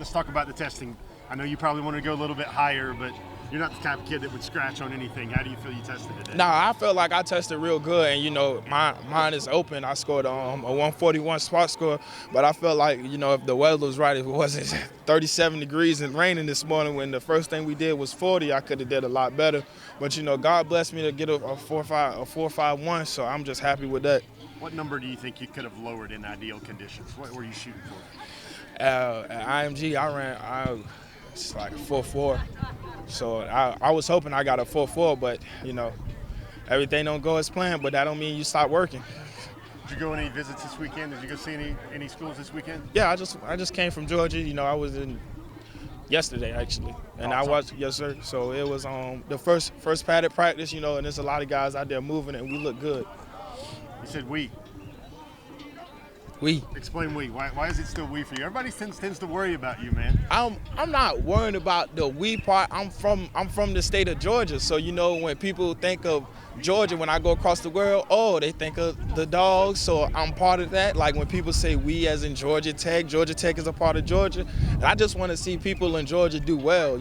let's talk about the testing. I know you probably want to go a little bit higher, but you're not the type of kid that would scratch on anything. How do you feel you tested today? Nah, I felt like I tested real good, and mine is open. I scored a 141 SPARQ score, but I felt like if the weather was right, if it wasn't 37 degrees and raining this morning when the first thing we did was 40, I could have did a lot better. But God blessed me to get a 4.51, so I'm just happy with that. What number do you think you could have lowered in ideal conditions? What were you shooting for? At IMG, it's like a 4.4. So I was hoping I got a 4.4, but everything don't go as planned. But that don't mean you stop working. Did you go any visits this weekend? Did you go see any schools this weekend? Yeah, I just came from Georgia. I was in yesterday actually, and I watched. Yes, sir. So it was the first padded practice. And there's a lot of guys out there moving, and we look good. You said we. We. Explain we. Why is it still we for you? Everybody tends to worry about you, man. I'm not worrying about the we part. I'm from the state of Georgia, so when people think of Georgia, when I go across the world, they think of the dogs. So I'm part of that. Like when people say we, as in Georgia Tech is a part of Georgia, and I just want to see people in Georgia do well.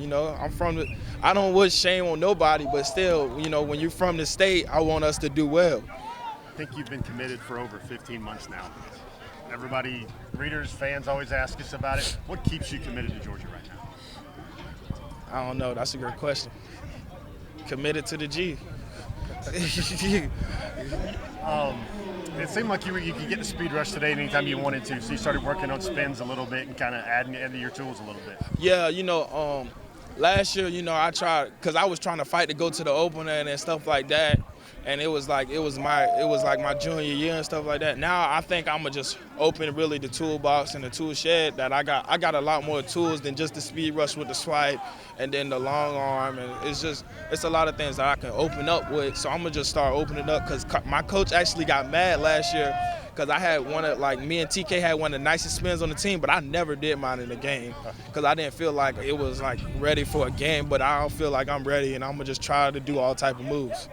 I don't wish shame on nobody, but still, when you're from the state, I want us to do well. I think you've been committed for over 15 months now. Everybody, readers, fans always ask us about it. What keeps you committed to Georgia right now? I don't know. That's a great question. Committed to the G. It seemed like you could get the speed rush today anytime you wanted to, so you started working on spins a little bit and kind of adding into your tools a little bit. Yeah, last year, I tried, because I was trying to fight to go to the opener and stuff like that. And it was like my junior year and stuff like that. Now I think I'm gonna just open really the toolbox and the tool shed. That I got a lot more tools than just the speed rush with the swipe and then the long arm, and it's a lot of things that I can open up with. So I'm gonna just start opening up, because my coach actually got mad last year because I had me and TK had one of the nicest spins on the team, but I never did mine in the game because I didn't feel like it was ready for a game. But I don't feel like I'm ready, and I'm gonna just try to do all type of moves.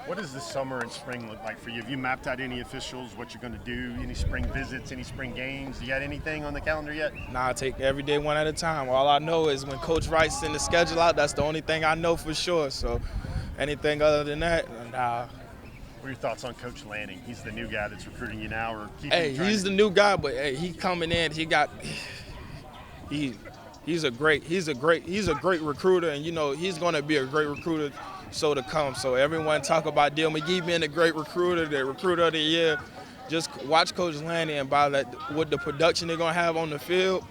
What does the summer and spring look like for you? Have you mapped out any officials, what you're going to do, any spring visits, any spring games? You got anything on the calendar yet? Nah, I take every day one at a time. All I know is when Coach Wright sends the schedule out, that's the only thing I know for sure. So anything other than that, nah. What are your thoughts on Coach Lanning? He's the new guy that's recruiting you now, or he's the new guy, but he coming in. He's a great recruiter, and he's going to be a great recruiter. So to come. So everyone talk about Dale McGee being a great recruiter, the recruiter of the year. Just watch Coach Lanning, and by that, with the production they're gonna have on the field,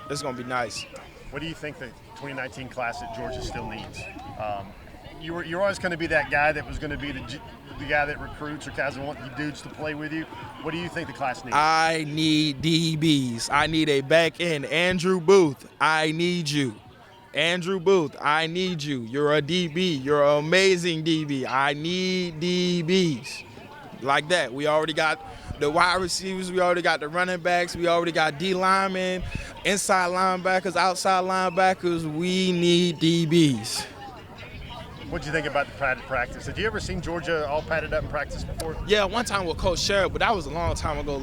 it's gonna be nice. What do you think the 2019 class at Georgia still needs? You're always going to be that guy that was going to be the guy that recruits or guys that want you dudes to play with you. What do you think the class needs? I need DBs. I need a back end. Andrew Booth, I need you. Andrew Booth, I need you. You're a DB. You're an amazing DB. I need DBs. Like that. We already got the wide receivers. We already got the running backs. We already got D linemen, inside linebackers, outside linebackers. We need DBs. What'd you think about the padded practice? Had you ever seen Georgia all padded up in practice before? Yeah, one time with Coach Sherritt, but that was a long time ago.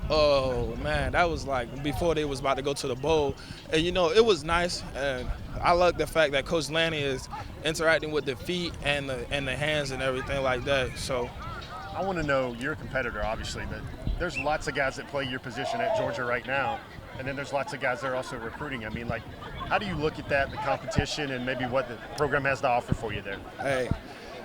Oh man, that was before they was about to go to the bowl. And it was nice, and I like the fact that Coach Lanning is interacting with the feet and the hands and everything like that. So I want to know, you're a competitor obviously, but there's lots of guys that play your position at Georgia right now, and then there's lots of guys that are also recruiting. I mean, how do you look at that, the competition, and maybe what the program has to offer for you there? Hey,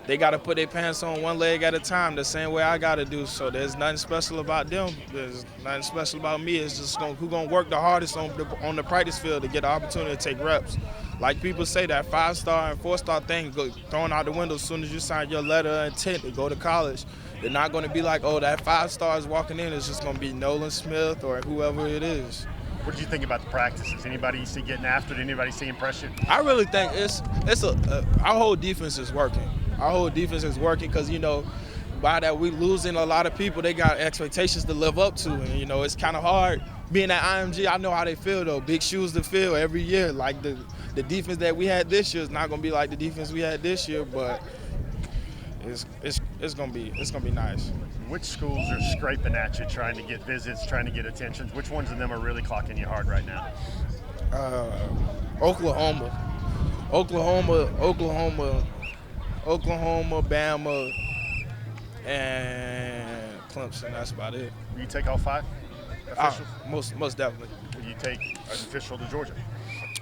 they got to put their pants on one leg at a time, the same way I got to do. So there's nothing special about them. There's nothing special about me. It's just who's going to work the hardest on the practice field to get the opportunity to take reps. Like people say, that 5-star and 4-star thing thrown out the window as soon as you sign your letter of intent to go to college. They're not going to be like, that 5-star is walking in. It's just going to be Nolan Smith or whoever it is. What did you think about the practices? Anybody you see getting after it? Anybody see impressive? I really think our whole defense is working. Our whole defense is working because, by that we losing a lot of people, they got expectations to live up to. And, it's kind of hard. Being at IMG, I know how they feel, though. Big shoes to fill every year. Like the defense that we had this year is not going to be like the defense we had this year, but it's going to be nice. Which schools are scraping at you, trying to get visits, trying to get attention? Which ones of them are really clocking you hard right now? Oklahoma, Bama, and Clemson. That's about it. Will you take all 5 officials? Most definitely. Will you take an official to Georgia?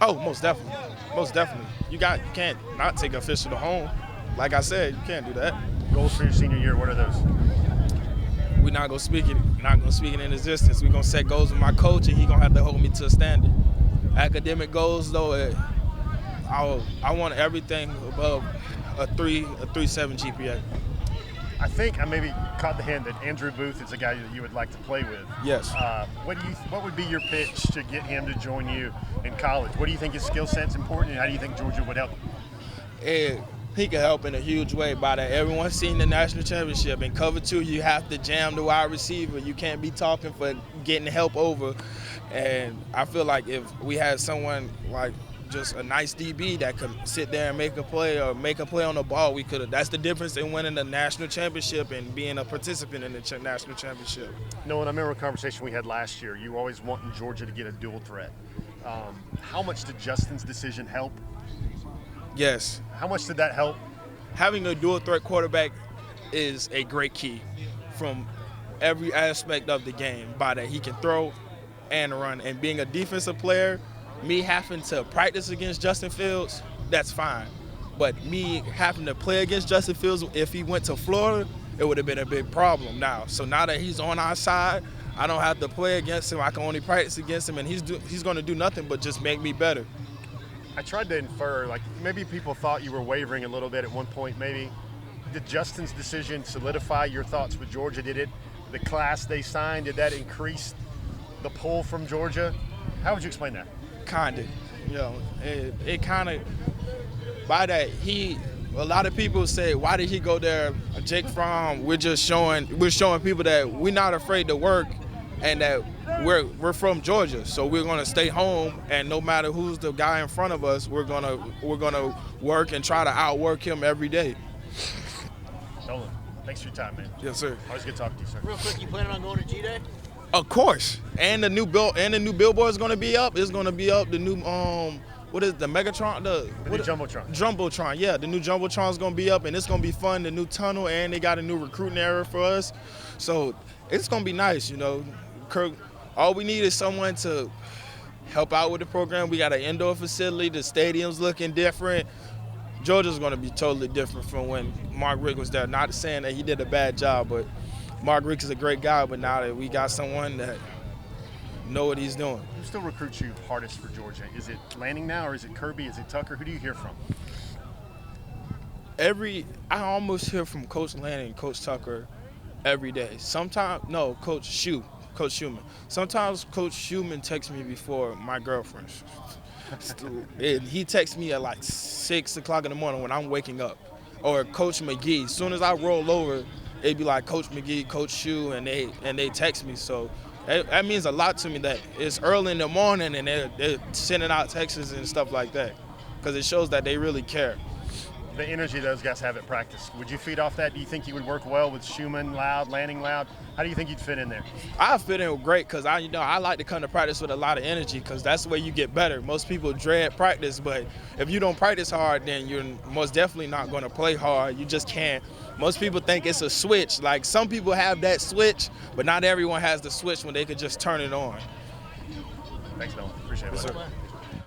Oh, most definitely. Most definitely. You can't not take an official to home. Like I said, you can't do that. Goals for your senior year, what are those? We're not gonna speak it. Not gonna speak it in existence. We're gonna set goals with my coach, and he gonna have to hold me to a standard. Academic goals, though, I want everything above a 3.7 GPA. I think I maybe caught the hint that Andrew Booth is a guy that you would like to play with. Yes. What would be your pitch to get him to join you in college? What do you think his skill set's important, and how do you think Georgia would help him? He can help in a huge way by that. Everyone's seen the national championship. In cover 2, you have to jam the wide receiver. You can't be talking for getting help over. And I feel like if we had someone like just a nice DB that could sit there and make a play on the ball, we could have. That's the difference in winning the national championship and being a participant in the national championship. Nolan, I remember a conversation we had last year. You always wanting Georgia to get a dual threat. How much did Justin's decision help? Yes. How much did that help? Having a dual threat quarterback is a great key from every aspect of the game. By that, he can throw and run. And being a defensive player, me having to practice against Justin Fields, that's fine. But me having to play against Justin Fields, if he went to Florida, it would have been a big problem now. So now that he's on our side, I don't have to play against him. I can only practice against him, and he's going to do nothing but just make me better. I tried to infer, like, maybe people thought you were wavering a little bit at one point, maybe. Did Justin's decision solidify your thoughts with Georgia? The class they signed, did that increase the pull from Georgia? How would you explain that? Kind of. It kind of, by that, a lot of people say, why did he go there? Jake Fromm, we're showing people that we're not afraid to work and that we're from Georgia, so we're gonna stay home, and no matter who's the guy in front of us, we're gonna work and try to outwork him every day. Nolan, thanks for your time, man. Yes, sir. Always good talking to you, sir. Real quick, you planning on going to G-Day? Of course, and the new billboard is gonna be up. It's gonna be up. The new what is the Megatron? The new Jumbotron. Jumbotron, yeah. The new Jumbotron is gonna be up, and it's gonna be fun. The new tunnel, and they got a new recruiting area for us, so it's gonna be nice, Kirk, all we need is someone to help out with the program. We got an indoor facility. The stadium's looking different. Georgia's going to be totally different from when Mark Richt was there. Not saying that he did a bad job, but Mark Richt is a great guy. But now that we got someone that know what he's doing. Who still recruits you hardest for Georgia? Is it Lanning now, or is it Kirby? Is it Tucker? Who do you hear from? I almost hear from Coach Lanning and Coach Tucker every day. Sometimes, no, Coach Schumann. Sometimes Coach Schumann texts me before my girlfriend. And he texts me at like 6 o'clock in the morning when I'm waking up. Or Coach McGee. As soon as I roll over, it'd be like Coach McGee, Coach Shu, and they text me. So that means a lot to me that it's early in the morning and they're sending out texts and stuff like that, because it shows that they really care. The energy those guys have at practice, would you feed off that? Do you think you would work well with Schumann loud, Lanning loud? How do you think you'd fit in there? I fit in great because I like to come to practice with a lot of energy, because that's the way you get better. Most people dread practice, but if you don't practice hard, then you're most definitely not going to play hard. You just can't. Most people think it's a switch. Like, some people have that switch, but not everyone has the switch when they could just turn it on. Thanks, Nolan. Appreciate it. Yes, sir.